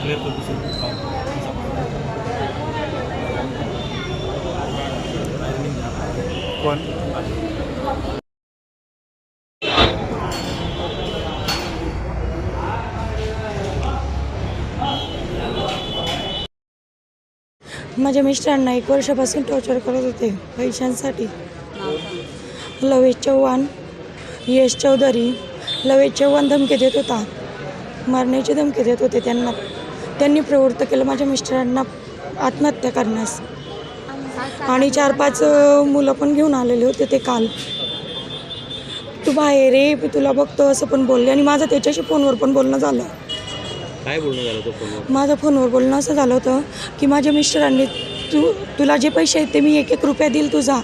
Clear करतो sir. कोण? माझ्या मिस्टरांना 1 वर्षापासून टॉर्चर करत होते पैशांसाठी. लवेश चव्हाण, यश चौधरी. लवेश चव्हाण धमकी देत होता, मारण्याची धमकी देत होते त्यांना. त्यांनी प्रवृत्त केलं माझ्या मिस्टरांना आत्महत्या करण्यास. आणि 4-5 मुलं पण घेऊन आलेले होते ते काल. तू बाहेर ये, मी तुला बघतो असं पण बोलले. आणि माझं त्याच्याशी फोनवर पण बोलणं झालं. काय बोलणं झालं होतं फोनवर? माझं फोनवर बोलणं असं झालं होतं की माझ्या मिस्टरांनी तुला जे पैसे आहेत ते मी 1-1 रुपया देईल तुझा.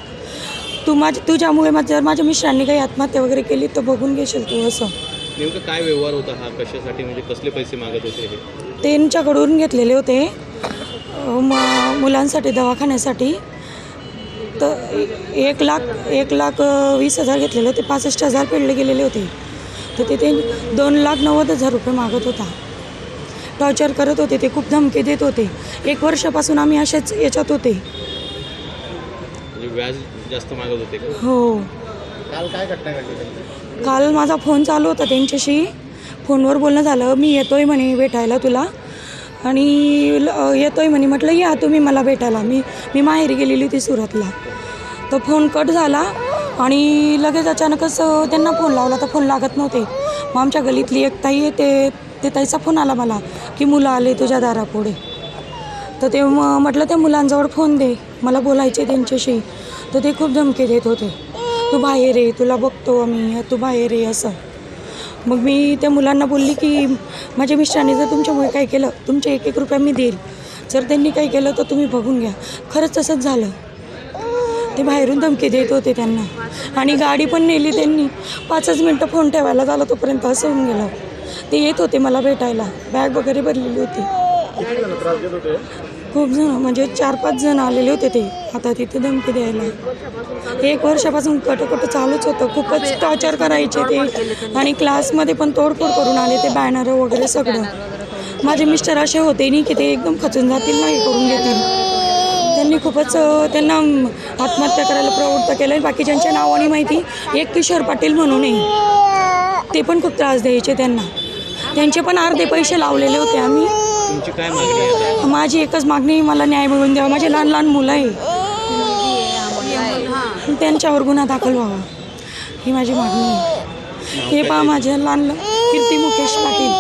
तुझ्यामुळे जर माझ्या मिस्टरांनी काही आत्महत्या वगैरे केली तर बघून घेशील तू. असं नेमकं काय व्यवहार होता हा? कशासाठी, म्हणजे कसले पैसे मागत होते हे? त्यांच्याकडून घेतलेले होते मुलांसाठी दवाखान्यासाठी. तर 1,20,000 घेतलेले होते. 65,000 फेडले गेलेले होते. तर ते 2,90,000 रुपये मागत होता. टॉर्चर करत होते ते, खूप धमकी देत होते. 1 वर्षापासून आम्ही अशाच याच्यात होते. म्हणजे व्याज जास्त मागत होते का? हो. काल काय घटना घडली? काल माझा फोन चालू होता त्यांच्याशी. फोनवर बोलणं झालं, मी येतोय म्हणे भेटायला तुला. आणि येतोय म्हणे. म्हटलं या तुम्ही मला भेटायला. मी माहेरी गेलेली होती सुरतला. तर फोन कट झाला आणि लगेच अचानकच त्यांना फोन लावला तर फोन लागत नव्हते. मग आमच्या गलीतली एक ताई आहे, ते ताईचा फोन आला मला की मुलं आले तुझ्या दारापुढे. तर ते म्हटलं त्या मुलांजवळ फोन दे, मला बोलायचे त्यांच्याशी. तर ते खूप धमकी देत होते, तू बाहेर ये, तुला बघतो आम्ही, तू बाहेर ये असं. मग मी त्या मुलांना बोलली की माझ्या मिस्टरांनी जर तुमच्यामुळे काय केलं, तुमचे 1-1 रुपया मी देईल. जर त्यांनी काही केलं तर तुम्ही बघून घ्या. खरंच तसंच झालं. ते बाहेरून धमकी देत होते त्यांना. आणि गाडी पण नेली त्यांनी. 5च मिनटं फोन ठेवायला झालं तोपर्यंत असं होऊन गेलं. ते येत होते मला भेटायला. बॅग वगैरे भरलेली होती. खूप जण, म्हणजे 4-5 जण आलेले होते ते आता तिथे धमकी द्यायला. 1 वर्षापासून कटकट चालूच होतं. खूपच टॉर्चर करायचे ते. आणि क्लासमध्ये पण तोडफोड करून आले ते, बॅनर वगैरे सगळं. माझे मिस्टर असे होते नाही की ते एकदम खचून जातील, नाही करून घेतील. त्यांनी खूपच त्यांना आत्महत्या करायला प्रवृत्त केलं. बाकीच्यांच्या नावाने माहिती, एक किशोर पाटील म्हणून आहे, ते पण खूप त्रास द्यायचे त्यांना. त्यांचे पण अर्धे पैसे लावलेले होते आम्ही. तुमची काय मागणी आहे? माझी एकच मागणी, मला न्याय मिळवून द्यावा. माझे लहान मुलं आहे, त्यांच्यावर गुन्हा दाखल व्हावा, ही माझी मागणी आहे. हे पहा माझे लहान कीर्ती मुकेश पाटील.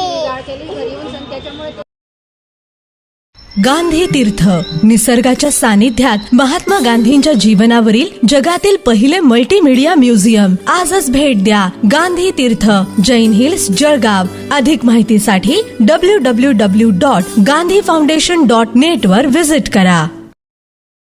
गांधी तीर्थ, निसर्गाच्या सानिध्यात महात्मा गांधींच्या जीवनावरील जगातील पहिले मल्टीमीडिया म्युझियम. आजच भेट द्या. गांधी तीर्थ, जैन हिल्स, जळगाव. अधिक माहितीसाठी www.gandhifoundation.net वर विजिट करा.